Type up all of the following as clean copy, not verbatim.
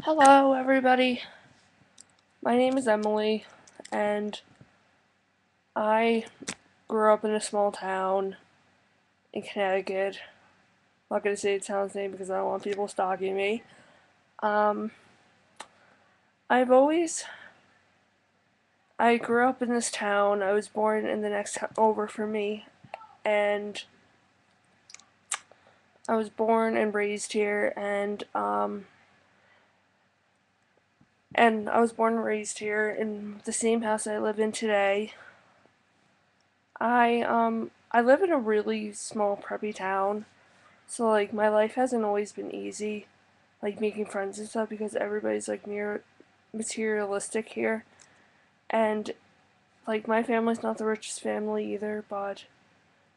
Hello, everybody. My name is Emily, and I grew up in a small town in Connecticut. I'm not going to say the town's name because I don't want people stalking me. Um, I've always. I grew up in this town. I was born in the next town over from me, and I was born and raised here, and I was born and raised here in the same house I live in today. I live in a really small preppy town. So like my life hasn't always been easy, like making friends and stuff because everybody's like near materialistic here. And like my family's not the richest family either, but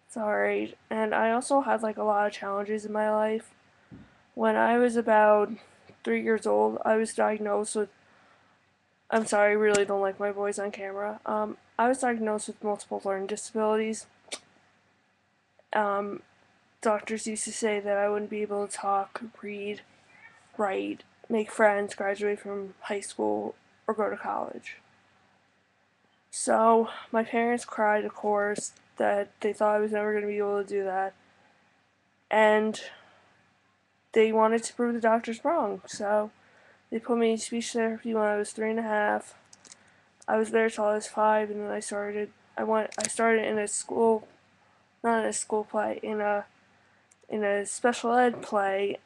it's alright. And I also had like a lot of challenges in my life. When I was about 3 years old, I was diagnosed with I'm sorry, I really don't like my voice on camera. I was diagnosed with multiple learning disabilities. Um, Doctors used to say that I wouldn't be able to talk, read, write, make friends, graduate from high school, or go to college. So my parents cried, of course, that they thought I was never going to be able to do that. And they wanted to prove the doctors wrong. So they put me in speech therapy when I was 3.5. I was there till I was 5, and then I started in a school, not in a school play, in a special ed play,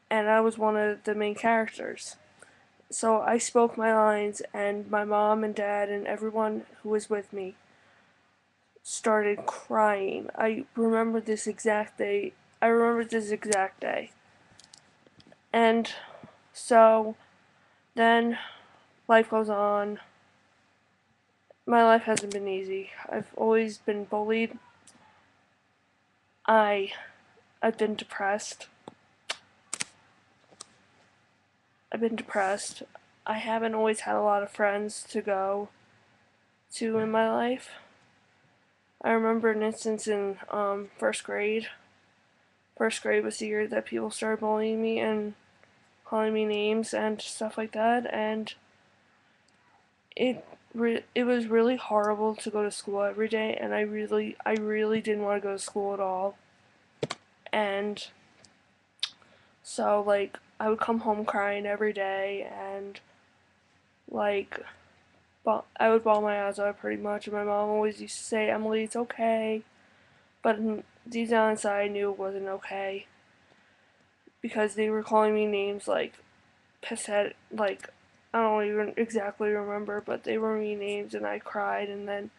and I was one of the main characters. So I spoke my lines, and my mom and dad and everyone who was with me started crying. I remember this exact day. I remember this exact day. And so then life goes on. My life hasn't been easy. I've always been bullied. I I've been depressed. I've been depressed. I haven't always had a lot of friends to go to in my life. I remember an instance in first grade. First grade was the year that people started bullying me and calling me names and stuff like that, and it was really horrible to go to school every day, and I really didn't want to go to school at all. And so like I would come home crying every day, and like I would bawl my eyes out pretty much, and my mom always used to say, "Emily, it's okay," but deep down inside I knew it wasn't okay because they were calling me names like pathetic, like I don't even exactly remember, but they were mean names, and I cried. And then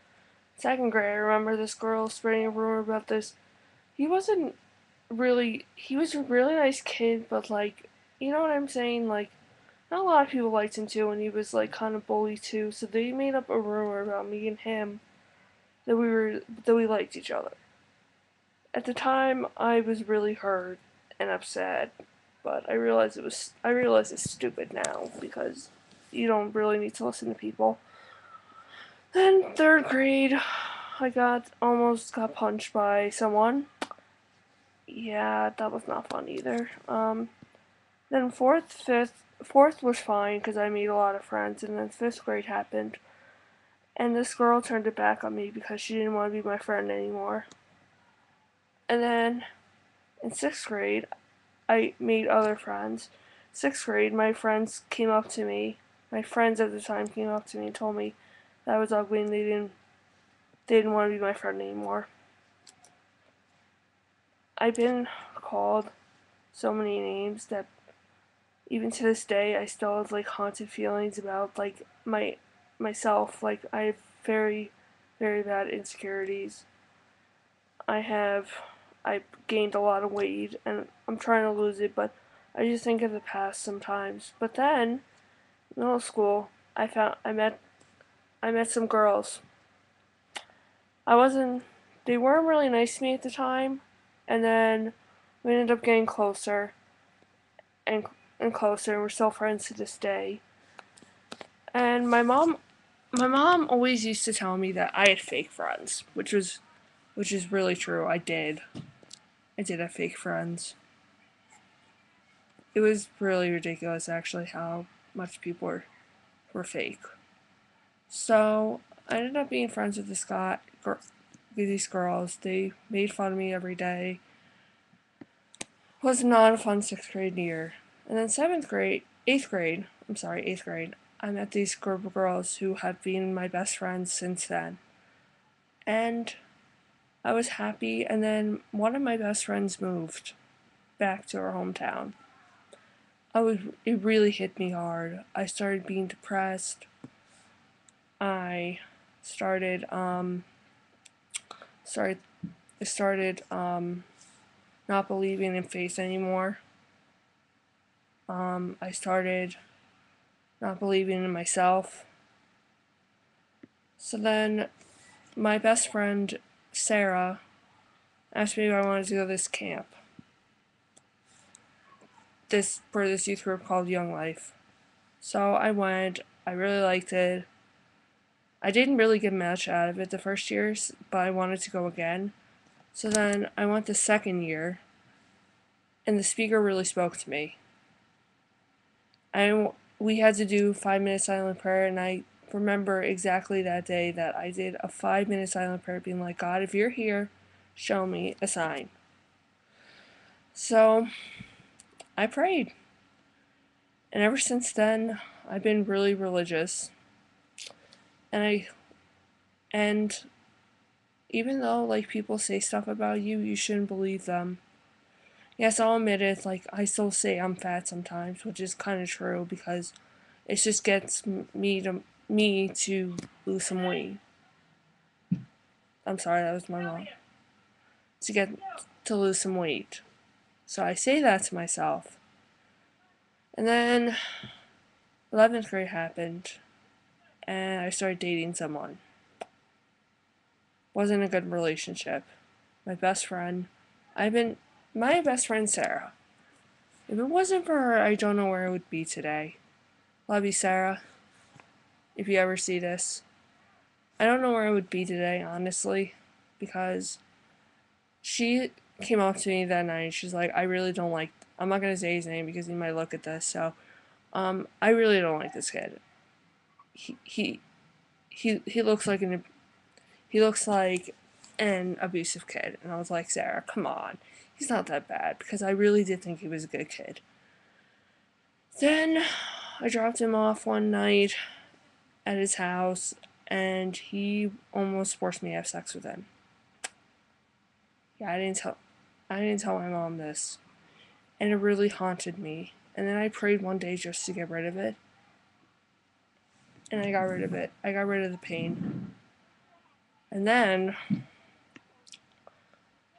second grade, I remember this girl spreading a rumor about this. He wasn't he was a really nice kid, but like, you know what I'm saying? Like, not a lot of people liked him too, and he was like kind of bully too. So they made up a rumor about me and him that we liked each other. At the time, I was really hurt and upset, but I realize it's stupid now because you don't really need to listen to people. Then third grade, almost got punched by someone. Yeah, that was not fun either. Then fourth was fine because I made a lot of friends, and then fifth grade happened, and this girl turned it back on me because she didn't want to be my friend anymore. And then in sixth grade, I made other friends. Sixth grade, my friends came up to me. My friends at the time came up to me and told me that I was ugly and they didn't want to be my friend anymore. I've been called so many names that even to this day I still have like haunted feelings about like myself. Like I have very, very bad insecurities. I have I gained a lot of weight and I'm trying to lose it, but I just think of the past sometimes. But then middle school, I met some girls. I wasn't they weren't really nice to me at the time, and then we ended up getting closer and and closer, and we're still friends to this day. And my mom always used to tell me that I had fake friends, which is really true. I did have fake friends. it was really ridiculous actually how much people were fake. So I ended up being friends with with these girls. They made fun of me every day. It was not a fun 6th grade year. And then 8th grade, I met these group of girls who have been my best friends since then. And I was happy, and then one of my best friends moved back to her hometown. It really hit me hard. I started being depressed. I started started I started not believing in faith anymore. I started not believing in myself. So then my best friend Sarah asked me if I wanted to go to this camp. For this youth group called Young Life. So I went. I really liked it. I didn't really get much out of it the first years, but I wanted to go again. So then I went the second year, and the speaker really spoke to me. We had to do 5-minute silent prayer, and I remember exactly that day that I did a 5-minute silent prayer being like, God, if you're here, show me a sign. So I prayed. And ever since then, I've been really religious. And even though like people say stuff about you, you shouldn't believe them. Yes, I'll admit it, like I still say I'm fat sometimes, which is kind of true because it just gets me to lose some weight. I'm sorry, that was my mom. To get to lose some weight. So I say that to myself. And then 11th grade happened and I started dating someone. Wasn't a good relationship. My best friend, my best friend Sarah. If it wasn't for her, I don't know where I would be today. Love you, Sarah. If you ever see this. I don't know where I would be today, honestly, because she came up to me that night. She's like, I'm not gonna say his name because he might look at this. So, I really don't like this kid. He he he looks like an abusive kid, and I was like, Sarah, come on, he's not that bad because I really did think he was a good kid. Then I dropped him off one night at his house, and he almost forced me to have sex with him. Yeah, I didn't tell my mom this, and it really haunted me. And then I prayed one day just to get rid of it, and I got rid of it. I got rid of the pain. And then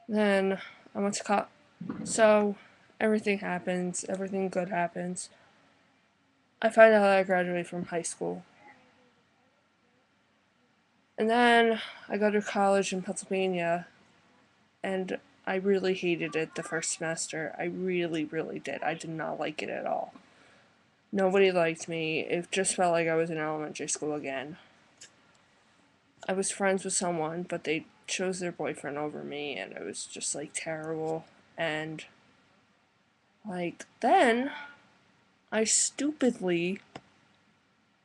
I went to so everything happens, everything good happens. I find out that I graduated from high school. And then I go to college in Pennsylvania, and I really hated it the first semester. I really, really did. I did not like it at all. Nobody liked me. It just felt like I was in elementary school again. I was friends with someone, but they chose their boyfriend over me, and it was just like terrible. And then I stupidly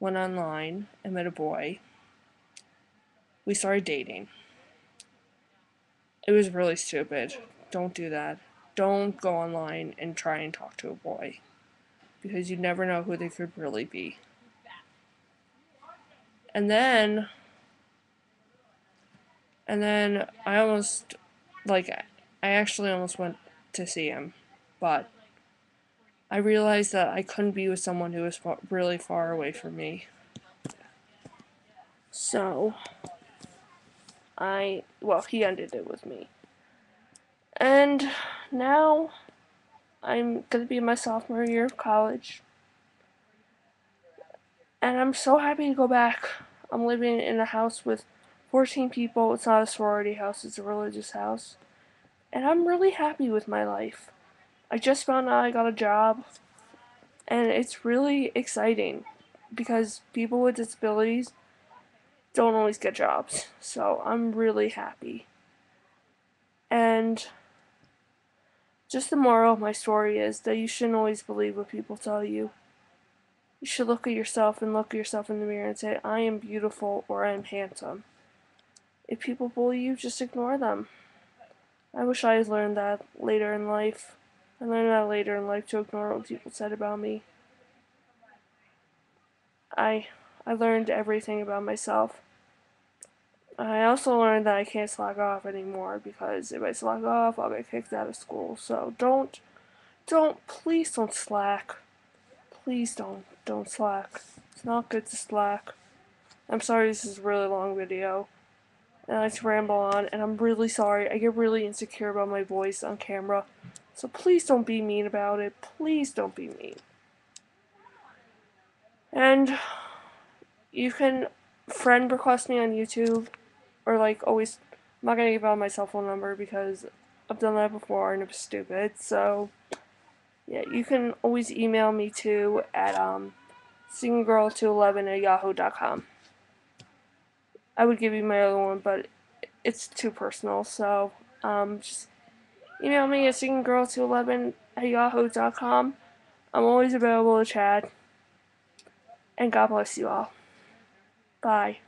went online and met a boy. We started dating. It was really stupid. Don't do that. Don't go online and try and talk to a boy because you never know who they could really be. And then I actually almost went to see him, but I realized that I couldn't be with someone who was really far away from me. So he ended it with me. And now I'm gonna be in my sophomore year of college. And I'm so happy to go back. I'm living in a house with 14 people. It's not a sorority house, it's a religious house. And I'm really happy with my life. I just found out I got a job, and it's really exciting because people with disabilities don't always get jobs. So I'm really happy. And Just the moral of my story is that you shouldn't always believe what people tell you. You should look at yourself and look at yourself in the mirror and say, I am beautiful or I am handsome. If people bully you, just ignore them. I wish I had learned that later in life. I learned that later in life to ignore what people said about me. I learned everything about myself. I also learned that I can't slack off anymore because if I slack off, I'll get kicked out of school. So please don't slack. Please don't slack. It's not good to slack. I'm sorry this is a really long video, and I like to ramble on, and I'm really sorry. I get really insecure about my voice on camera. So please don't be mean about it. Please don't be mean. And you can friend request me on YouTube, or like always, I'm not gonna give out my cell phone number because I've done that before and it was stupid. So yeah, you can always email me too at singinggirl211@yahoo.com. I would give you my other one, but it's too personal. So just email me at singinggirl211@yahoo.com. I'm always available to chat. And God bless you all. Bye.